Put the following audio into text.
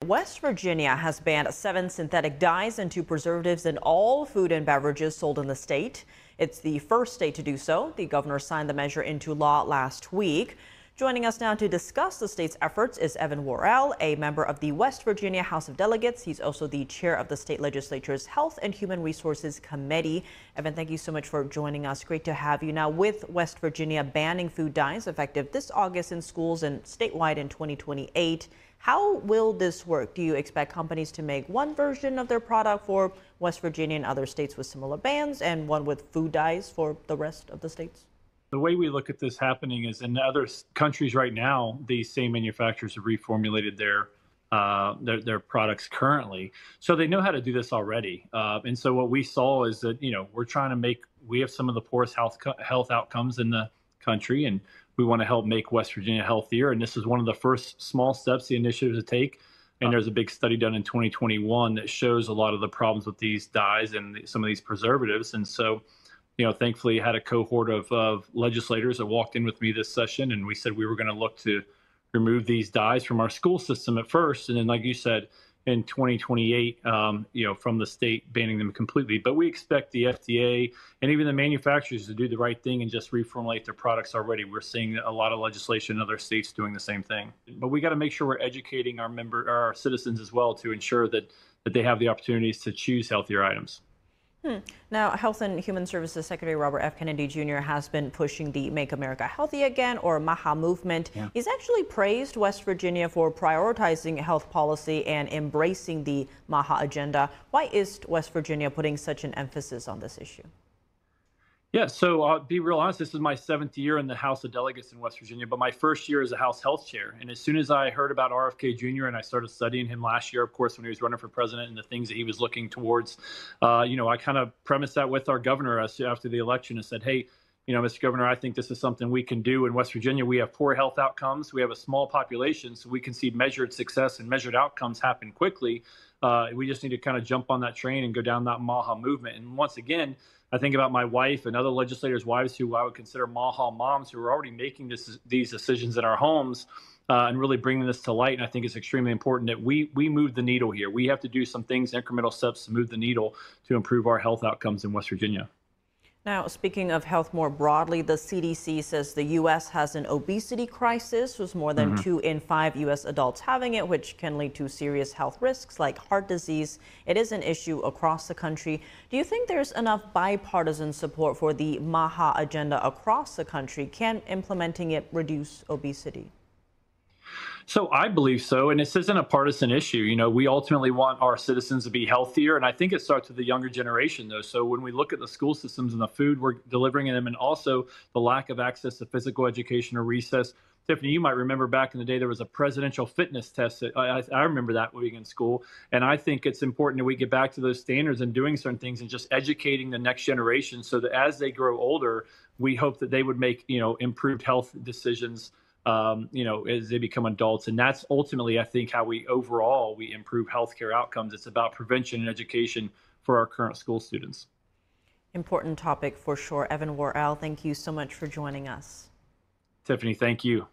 West Virginia has banned 7 synthetic dyes and 2 preservatives in all food and beverages sold in the state. It's the first state to do so. The governor signed the measure into law last week. Joining us now to discuss the state's efforts is Worel, a member of the West Virginia House of Delegates. He's also the chair of the state legislature's Health and Human Resources Committee. Evan, thank you so much for joining us. Great to have you. Now, with West Virginia banning food dyes effective this August in schools and statewide in 2028, how will this work? Do you expect companies to make one version of their product for West Virginia and other states with similar bans and one with food dyes for the rest of the states? The way we look at this happening is in other countries right now, these same manufacturers have reformulated their products currently. So they know how to do this already. And so what we saw is that, we're trying to we have some of the poorest health outcomes in the country, and we want to help make West Virginia healthier. And this is one of the first small steps the initiative to take. And there's a big study done in 2021 that shows a lot of the problems with these dyes and some of these preservatives. And so, thankfully, I had a cohort of legislators that walked in with me this session, and we said we were going to look to remove these dyes from our school system at first, and then, like you said, in 2028, from the state banning them completely. But we expect the FDA and even the manufacturers to do the right thing and just reformulate their products already. We're seeing a lot of legislation in other states doing the same thing. But we got to make sure we're educating our citizens as well to ensure that they have the opportunities to choose healthier items. Now, Health and Human Services Secretary Robert F. Kennedy Jr. has been pushing the Make America Healthy Again, or MAHA movement. Yeah. He's actually praised West Virginia for prioritizing health policy and embracing the MAHA agenda. Why is West Virginia putting such an emphasis on this issue? Yeah, so I'll be real honest, this is my 7th year in the House of Delegates in West Virginia, but my first year as a House Health Chair. And as soon as I heard about RFK Jr. and I started studying him last year, of course, when he was running for president and the things that he was looking towards, I kind of premised that with our governor after the election and said, hey, Mr. Governor, I think this is something we can do in West Virginia. We have poor health outcomes. We have a small population, so we can see measured success and measured outcomes happen quickly. We just need to kind of jump on that train and go down that MAHA movement. And once again, I think about my wife and other legislators' wives who I would consider MAHA moms who are already making these decisions in our homes and really bringing this to light. And I think it's extremely important that we move the needle here. We have to do some things, incremental steps to move the needle to improve our health outcomes in West Virginia. Now, speaking of health more broadly, the CDC says the U.S. has an obesity crisis, with more than 2 in 5 U.S. adults having it, which can lead to serious health risks like heart disease. It is an issue across the country. Do you think there's enough bipartisan support for the MAHA agenda across the country? Can implementing it reduce obesity? So I believe so, and this isn't a partisan issue. We ultimately want our citizens to be healthier, and I think it starts with the younger generation, though. So when we look at the school systems and the food we're delivering them, and also the lack of access to physical education or recess. Tiffany, you might remember back in the day there was a presidential fitness test. I remember that being in school, and I think it's important that we get back to those standards and doing certain things and just educating the next generation so that as they grow older, we hope that they would make improved health decisions as they become adults. And that's ultimately, I think, how we improve healthcare outcomes. It's about prevention and education for our current school students. Important topic for sure. Worel, thank you so much for joining us. Tiffany, thank you.